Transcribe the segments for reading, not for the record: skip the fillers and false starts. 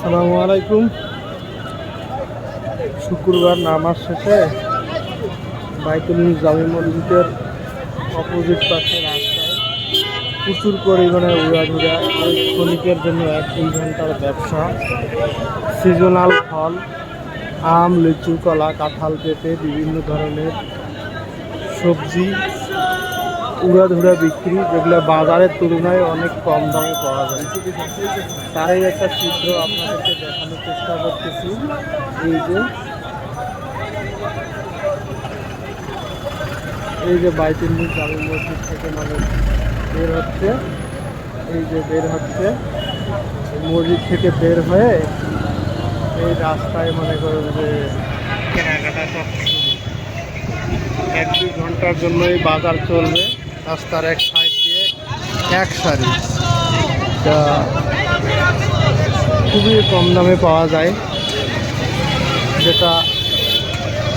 আসসালামু আলাইকুম। শুক্রবার নামাজ শেষে বাইতুল জামে মসজিদের অপোজিট পাশে রাস্তায় প্রচুর পরিমাণে উড়াধুরা শ্রমিকের জন্য 1-2 ঘন্টার ব্যবসা। সিজনাল ফল, আম, লিচু, কলা, কাঁঠাল, পেঁপে, বিভিন্ন ধরনের সবজি উড়াধুরা বিক্রি, যেগুলো বাজারের তুলনায় অনেক কম দামে পাওয়া যায়। তারই একটা চিত্র আপনাদেরকে দেখানোর চেষ্টা করতেছি। এই যে বাইতুল জামে মসজিদ থেকে মানুষ বের হচ্ছে, বের হচ্ছে মসজিদ থেকে বের হয়ে এই রাস্তায় মনে করেন যে কেনাকাটা সব শুরু। 1-2 ঘন্টার জন্য এই বাজার চলবে। রাস্তার এক সাইড দিয়ে এক সারি, তা খুবই কম দামে পাওয়া যায়, যেটা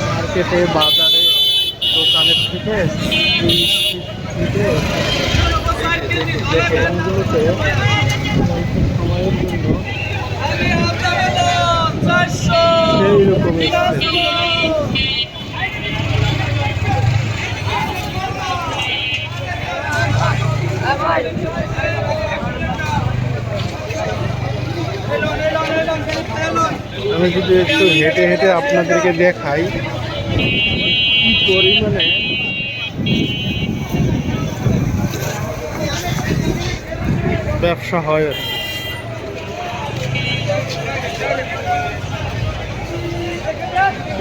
মার্কেটে, বাজারে, দোকানের থেকে দোকানগুলোতে সময়ের জন্য সেই রকম এসছে। আমি যদি একটু হেঁটে হেঁটে আপনাদেরকে দেখাই কি পরিমাণে ব্যবসা হয়।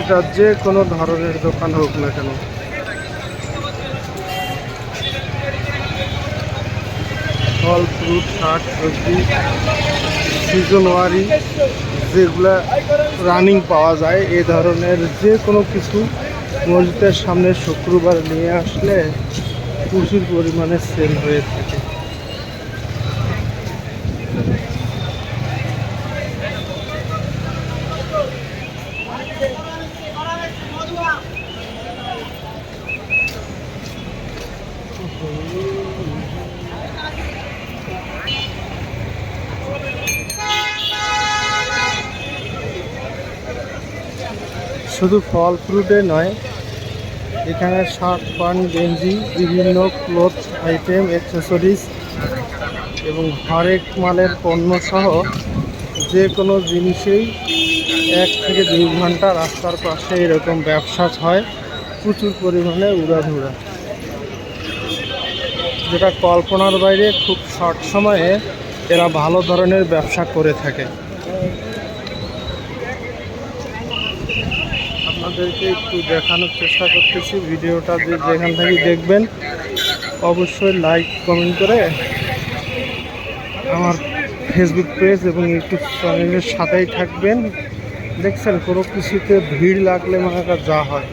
এটা যে কোনো ধরনের দোকান হোক না কেন, ফল, ফ্রুট, শাক, সবজি, সিজনওয়ারি যেগুলা রানিং পাওয়া যায়, এ ধরনের যে কোনো কিছু মসজিদের সামনে শুক্রবার নিয়ে আসলে প্রচুর পরিমাণে সেল হয়ে থাকে। শুধু ফল ফ্রুটে নয়, এখানে শার্ট, প্যান্ট, গেঞ্জি, বিভিন্ন ক্লথ আইটেম, অ্যাক্সেসরিজ এবং হরেক মালের পণ্য সহ যে কোনো জিনিসেই 1 থেকে 2 ঘন্টা রাস্তার পাশে এরকম ব্যবসা হয়। প্রচুর পরিমাণে উড়াধুরা, যেটা কল্পনার বাইরে। খুব শর্ট সময়ে এরা ভালো ধরনের ব্যবসা করে থাকে। আপনাদেরকে একটু দেখানোর চেষ্টা করতেছি। ভিডিওটা যেখান থেকে দেখবেন অবশ্যই লাইক, কমেন্ট করে আমার ফেসবুক পেজ এবং ইউটিউব চ্যানেলের সাথেই থাকবেন। দেখছেন কোনো কিছুতে ভিড় লাগলে মানে যা হয়।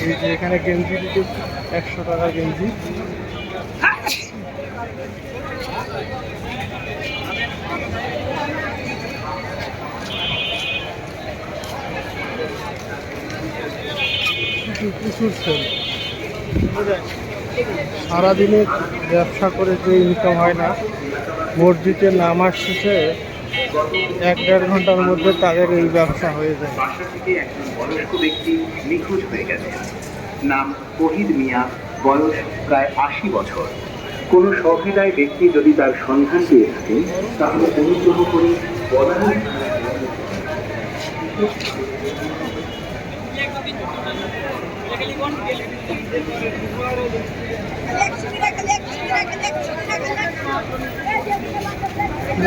এই যে এখানে গেঞ্জি দিতে 100 টাকা গেঞ্জি। প্রচুর সেল। সারাদিনে ব্যবসা করে যে ইনকাম হয় না, মসজিদের নামাজ শেষে 1-1.5 ঘন্টার মধ্যে তাদের এই ব্যবসা হয়ে যায়। বাসা থেকে একজন বয়স্ক ব্যক্তি নিখোঁজ হয়ে গেছে। নাম ওহিদ মিয়া, বয়স প্রায় 80 বছর। কোনো সহৃদয় ব্যক্তি যদি তার সন্ধান পেয়ে থাকেন তাহলে অনুগ্রহ করে বলার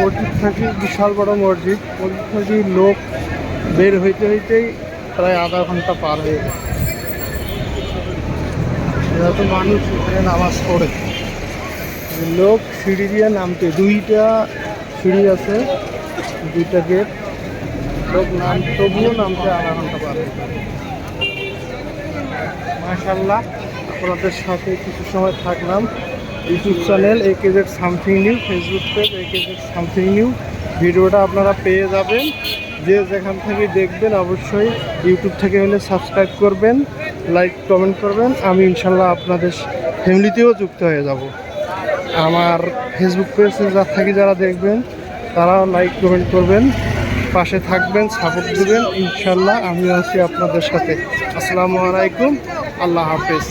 মসজিদ থেকে, বিশাল বড় মসজিদ, মসজিদ থেকে লোক বের হইতে হইতেই প্রায় আধা ঘন্টা পার হয়ে গেছে। এরা তো মানুষ এখানে নামাজ পড়ে। লোক সিঁড়ি দিয়ে নামতে, 2টা সিঁড়ি আছে, 2টা গেট, লোক তবুও নামতে আধা ঘন্টা পার হয়ে যায়। মাশাআল্লাহ, আপনাদের সাথে কিছু সময় থাকলাম। YouTube channel AKZ something new, Facebook page AKZ something new, ভিডিওটা আপনারা পেয়ে যাবেন। যে যেখান থেকে দেখবেন অবশ্যই ইউটিউব থেকে হলে সাবস্ক্রাইব করবেন, লাইক, কমেন্ট করবেন। আমি ইনশাল্লাহ আপনাদের ফ্যামিলিতেও যুক্ত হয়ে যাব। আমার ফেসবুক পেজে যারা দেখবেন তারাও লাইক কমেন্ট করবেন, পাশে থাকবেন, সাপোর্ট দেবেন। ইনশাল্লাহ আমিও আছি আপনাদের সাথে। আসসালামু আলাইকুম, আল্লাহ হাফেজ।